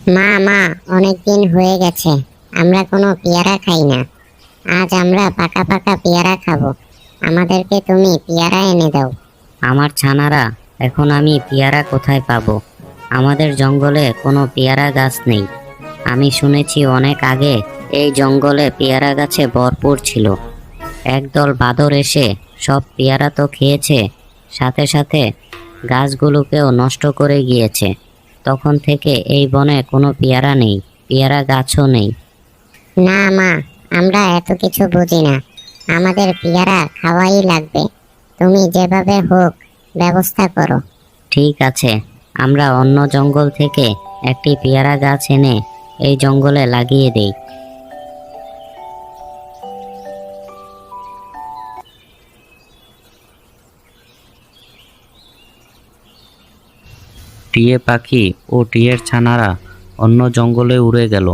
মা মা, অনেক দিন হয়ে গেছে আমরা কোনো পেয়ারা খাই না। আজ আমরা পাকা পাকা পেয়ারা খাবো। আমাদেরকে তুমি পেয়ারা এনে দাও। আমার ছানারা, এখন আমি পেয়ারা কোথায় পাবো? আমাদের জঙ্গলে কোনো পেয়ারা গাছ নেই। আমি শুনেছি অনেক আগে এই জঙ্গলে পেয়ারা গাছে ভরপুর ছিল। একদল বাদর এসে সব পেয়ারা তো খেয়েছে, সাথে সাথে গাছগুলোকেও নষ্ট করে গিয়েছে। তখন থেকে এই বনে কোনো পেয়ারা নেই, পেয়ারা গাছও নেই। না মা, আমরা এত কিছু বুঝি না। আমাদের পেয়ারা খাওয়াই লাগবে। তুমি যেভাবে হোক ব্যবস্থা করো। ঠিক আছে, আমরা অন্য জঙ্গল থেকে একটি পেয়ারা গাছ এনে এই জঙ্গলে লাগিয়ে দেই। টিয়ে পাখি ও টিয়ের ছানারা অন্য জঙ্গলে উড়ে গেল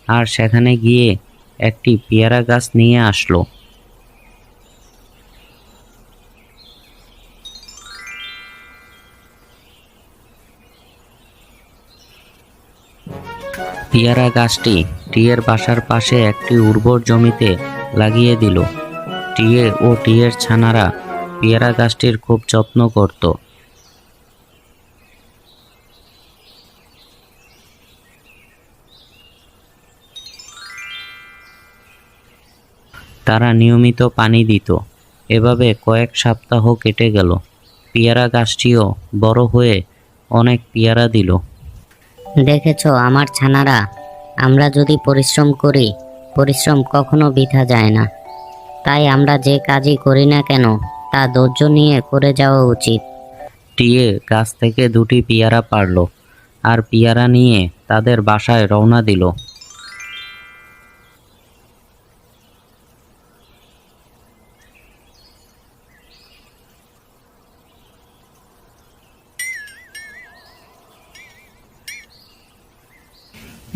আর সেখানে গিয়ে একটি পেয়ারা গাছ নিয়ে আসলো। পেয়ারা গাছটি টিয়ের বাসার পাশে একটি উর্বর জমিতে লাগিয়ে দিল। টিয়ে ও টিয়ের ছানারা পেয়ারা গাছটির খুব যত্ন করত। তারা নিয়মিত পানি দিত। এভাবে কয়েক সপ্তাহ কেটে গেল। পেয়ারা গাছটিও বড় হয়ে অনেক পেয়ারা দিল। দেখেছো আমার ছানারা, আমরা যদি পরিশ্রম করি, পরিশ্রম কখনো বৃথা যায় না। তাই আমরা যে কাজই করি না কেন তা ধৈর্য নিয়ে করে যাওয়া উচিত। টিয়ে গাছ থেকে দুটি পেয়ারা পারল আর পেয়ারা নিয়ে তাদের বাসায় রওনা দিল।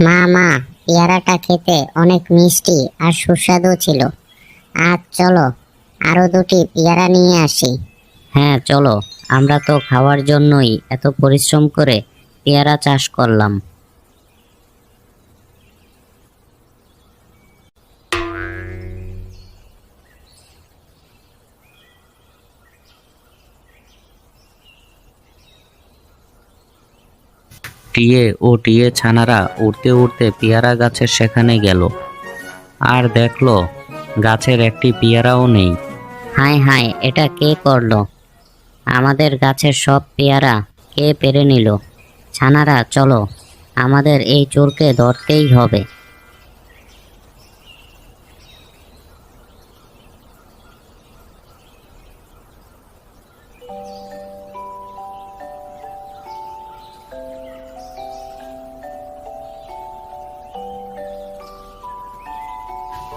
মা মা, পেয়ারাটা খেতে অনেক মিষ্টি আর সুস্বাদু ছিল। আজ চলো আরো দুটি পেয়ারা নিয়ে আসি। হ্যাঁ চলো, আমরা তো খাওয়ার জন্যই এত পরিশ্রম করে পেয়ারা চাষ করলাম। টিয়ে ও টিয়ে ছানারা উড়তে উড়তে পেয়ারা গাছের সেখানে গেল আর দেখলো গাছের একটি পেয়ারাও নেই। হায় হায়, এটা কে করলো? আমাদের গাছের সব পেয়ারা কে পেরে নিল? ছানারা চলো, আমাদের এই চোরকে ধরতেই হবে।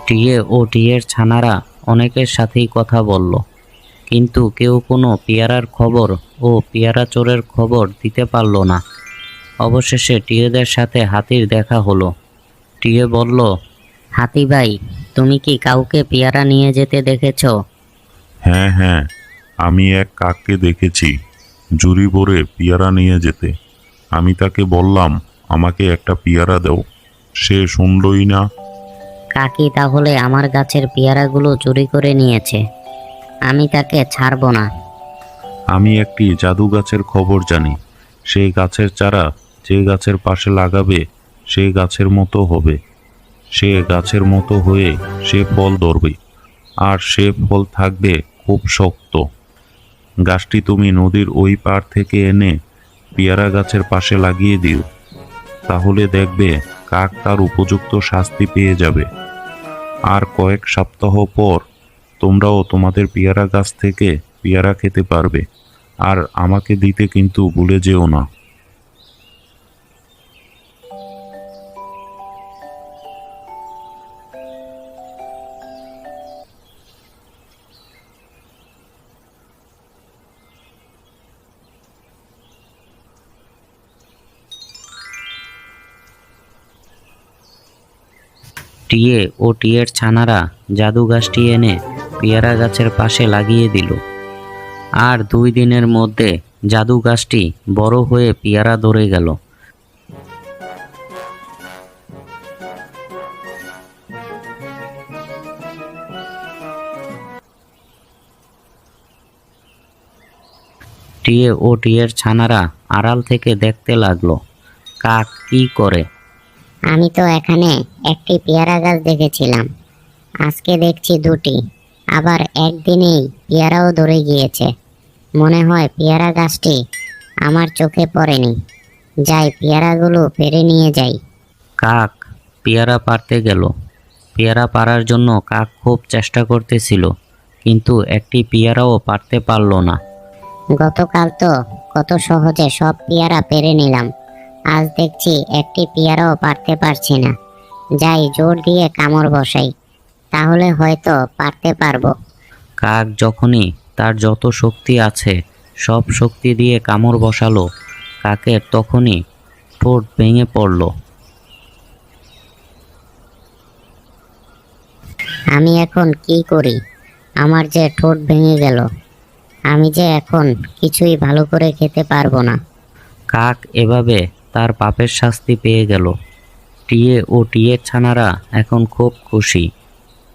টিয়ে ও টিয়ের ছানারা অনেকের সাথেই কথা বলল, কিন্তু কেউ কোনো পেয়ারার খবর ও পেয়ারা চোরের খবর দিতে পারল না। অবশেষে টিয়েদের সাথে হাতির দেখা হলো। টিয়ে বলল, হাতি ভাই, তুমি কি কাউকে পেয়ারা নিয়ে যেতে দেখেছো? হ্যাঁ হ্যাঁ, আমি এক কাককে দেখেছি ঝুড়ি ভরে পেয়ারা নিয়ে যেতে। আমি তাকে বললাম আমাকে একটা পেয়ারা দাও, সে শুনলই না। কাকি তাহলে আমার গাছের পেয়ারাগুলো চুরি করে নিয়েছে। আমি তাকে ছাড়বো না। আমি একটি জাদু গাছের খবর জানি। সেই গাছের চারা যে গাছের পাশে লাগাবে সে গাছের মতো হবে। সে গাছের মতো হয়ে সে ফল ধরবে, আর সে ফল থাকবে খুব শক্ত। গাছটি তুমি নদীর ওই পার থেকে এনে পেয়ারা গাছের পাশে লাগিয়ে দিও, তাহলে দেখবে কাক তার উপযুক্ত শাস্তি পেয়ে যাবে। আর কয়েক সপ্তাহ পর তোমরাও তোমাদের পেয়ারা গাছ থেকে পেয়ারা খেতে পারবে। আর আমাকে দিতে কিন্তু ভুলে যেও না। টিয়ে ও টিয়ের ছানারা জাদু গাছটি এনে পেয়ারা গাছের পাশে লাগিয়ে দিল। আর 2 দিনের মধ্যে জাদু গাছটি বড় হয়ে পেয়ারা ধরে গেল। টিয়ে ও টিয়ের ছানারা আড়াল থেকে দেখতে লাগলো কাক কি করে। আমি তো এখানে একটি পেয়ারা গাছ দেখেছিলাম, আজকে দেখছি দুটি, আবার একদিনেই পেয়ারাও ধরে গিয়েছে। মনে হয় পেয়ারা গাছটি আমার চোখে পড়েনি। যাই, পেয়ারাগুলো পেরে নিয়ে যাই। কাক পেয়ারা পাড়তে গেল। পেয়ারা পাড়ার জন্য কাক খুব চেষ্টা করতেছিল, কিন্তু একটি পেয়ারাও পাড়তে পারল না। গতকাল তো কত সহজে সব পেয়ারা পেরে নিলাম, আজ দেখছি একটি পেয়ারাও পারতে পারছি না। যাই, জোর দিয়ে কামড় বসাই, তাহলে হয়তো পারতে পারবো। কাক যখনই তার যত শক্তি আছে সব শক্তি দিয়ে কামড় বসালো, কাকের তখনই ঠোঁট ভেঙে পড়ল। আমি এখন কি করি? আমার যে ঠোঁট ভেঙে গেল, আমি যে এখন কিছুই ভালো করে খেতে পারবো না। কাক এভাবে তার পাপের শাস্তি পেয়ে গেল। টিয়ে ও টিয়ের ছানারা এখন খুব খুশি,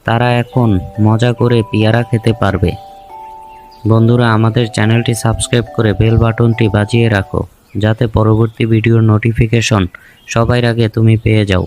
তারা এখন মজা করে পেয়ারা খেতে পারবে। বন্ধুরা, আমাদের চ্যানেলটি সাবস্ক্রাইব করে বেল বাটনটি বাজিয়ে রাখো, যাতে পরবর্তী ভিডিওর নোটিফিকেশন সবার আগে তুমি পেয়ে যাও।